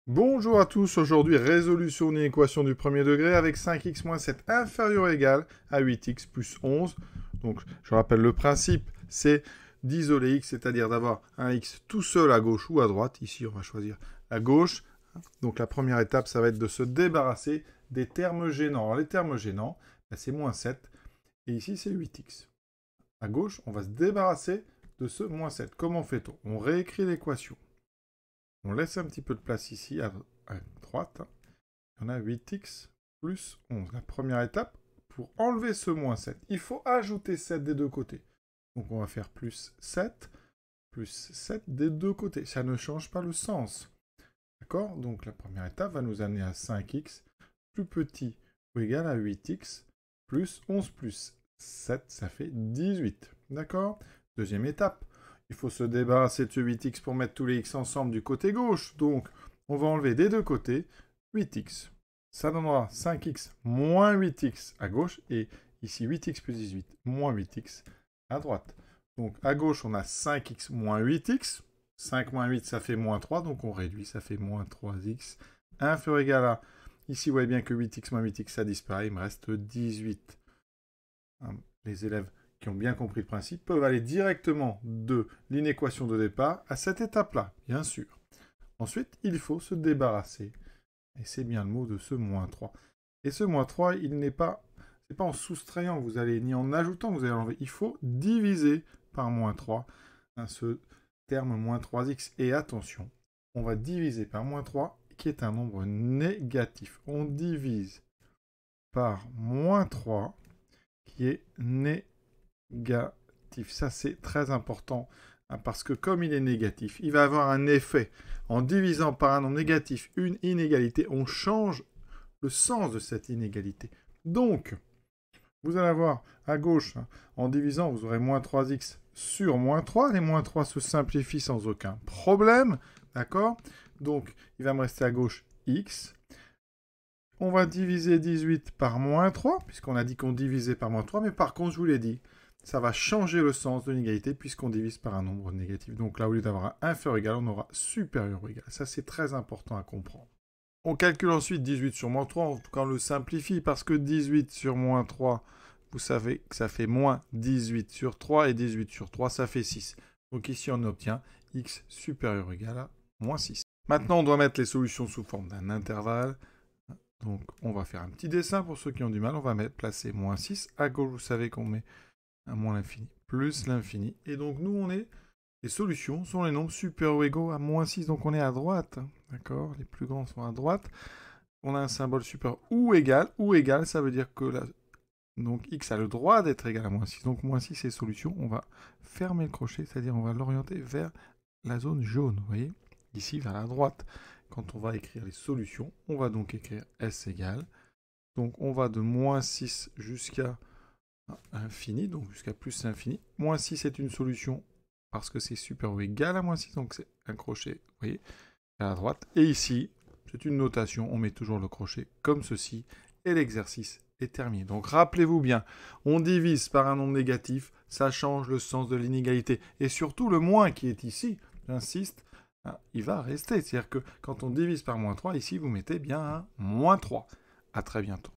Bonjour à tous, aujourd'hui résolution d'une équation du premier degré avec 5x moins 7 inférieur ou égal à 8x plus 11. Donc je rappelle le principe, c'est d'isoler x, c'est-à-dire d'avoir un x tout seul à gauche ou à droite. Ici on va choisir à gauche. Donc la première étape, ça va être de se débarrasser des termes gênants. Alors, les termes gênants, c'est moins 7 et ici c'est 8x. À gauche, on va se débarrasser de ce moins 7. Comment fait-on? On réécrit l'équation. On laisse un petit peu de place ici à droite. On a 8x plus 11. La première étape, pour enlever ce moins 7, il faut ajouter 7 des deux côtés. Donc on va faire plus 7 des deux côtés. Ça ne change pas le sens. D'accord? Donc la première étape va nous amener à 5x plus petit ou égal à 8x plus 11 plus 7, ça fait 18. D'accord? Deuxième étape, il faut se débarrasser de ce 8x pour mettre tous les x ensemble du côté gauche. Donc, on va enlever des deux côtés 8x. Ça donnera 5x moins 8x à gauche et ici 8x plus 18 moins 8x à droite. Donc, à gauche, on a 5x moins 8x. 5 moins 8, ça fait moins 3, donc on réduit, ça fait moins 3x. Inférieur ou égal à... Ici, vous voyez bien que 8x moins 8x, ça disparaît, il me reste 18. Les élèves qui ont bien compris le principe peuvent aller directement de l'inéquation de départ à cette étape-là, bien sûr. Ensuite, il faut se débarrasser, et c'est bien le mot de ce moins 3. Et ce moins 3, il n'est pas, c'est pas en soustrayant que vous allez, ni en ajoutant que vous allez l'enlever. Il faut diviser par moins 3 ce terme moins 3x. Et attention, on va diviser par moins 3, qui est un nombre négatif. On divise par moins 3, qui est négatif. Ça, c'est très important, parce que comme il est négatif, il va avoir un effet. En divisant par un nombre négatif une inégalité, on change le sens de cette inégalité. Donc, vous allez avoir à gauche, en divisant, vous aurez moins 3x sur moins 3. Les moins 3 se simplifient sans aucun problème. D'accord? Donc, il va me rester à gauche x. On va diviser 18 par moins 3, puisqu'on a dit qu'on divisait par moins 3. Mais par contre, je vous l'ai dit, ça va changer le sens de l'inégalité puisqu'on divise par un nombre négatif. Donc là, au lieu d'avoir un inférieur ou égal, on aura supérieur ou égal. Ça, c'est très important à comprendre. On calcule ensuite 18 sur moins 3, en tout cas on le simplifie, parce que 18 sur moins 3, vous savez que ça fait moins 18 sur 3, et 18 sur 3, ça fait 6. Donc ici, on obtient x supérieur ou égal à moins 6. Maintenant, on doit mettre les solutions sous forme d'un intervalle. Donc, on va faire un petit dessin pour ceux qui ont du mal. On va placer moins 6. À gauche, vous savez qu'on met un moins l'infini plus l'infini. Et donc, nous, les solutions sont les nombres supérieurs ou égaux à moins 6. Donc, on est à droite. D'accord? Les plus grands sont à droite. On a un symbole supérieur ou égal. Ou égal, ça veut dire que donc, x a le droit d'être égal à moins 6. Donc, moins 6, c'est solution. On va fermer le crochet, c'est-à-dire on va l'orienter vers la zone jaune. Vous voyez? Ici, vers la droite. Quand on va écrire les solutions, on va donc écrire S égale. Donc on va de moins 6 jusqu'à infini, donc jusqu'à plus l'infini. Moins 6 est une solution parce que c'est supérieur ou égal à moins 6, donc c'est un crochet, vous voyez, à la droite. Et ici, c'est une notation, on met toujours le crochet comme ceci, et l'exercice est terminé. Donc rappelez-vous bien, on divise par un nombre négatif, ça change le sens de l'inégalité. Et surtout le moins qui est ici, j'insiste, il va rester. C'est-à-dire que quand on divise par moins 3, ici, vous mettez bien un moins 3. À très bientôt.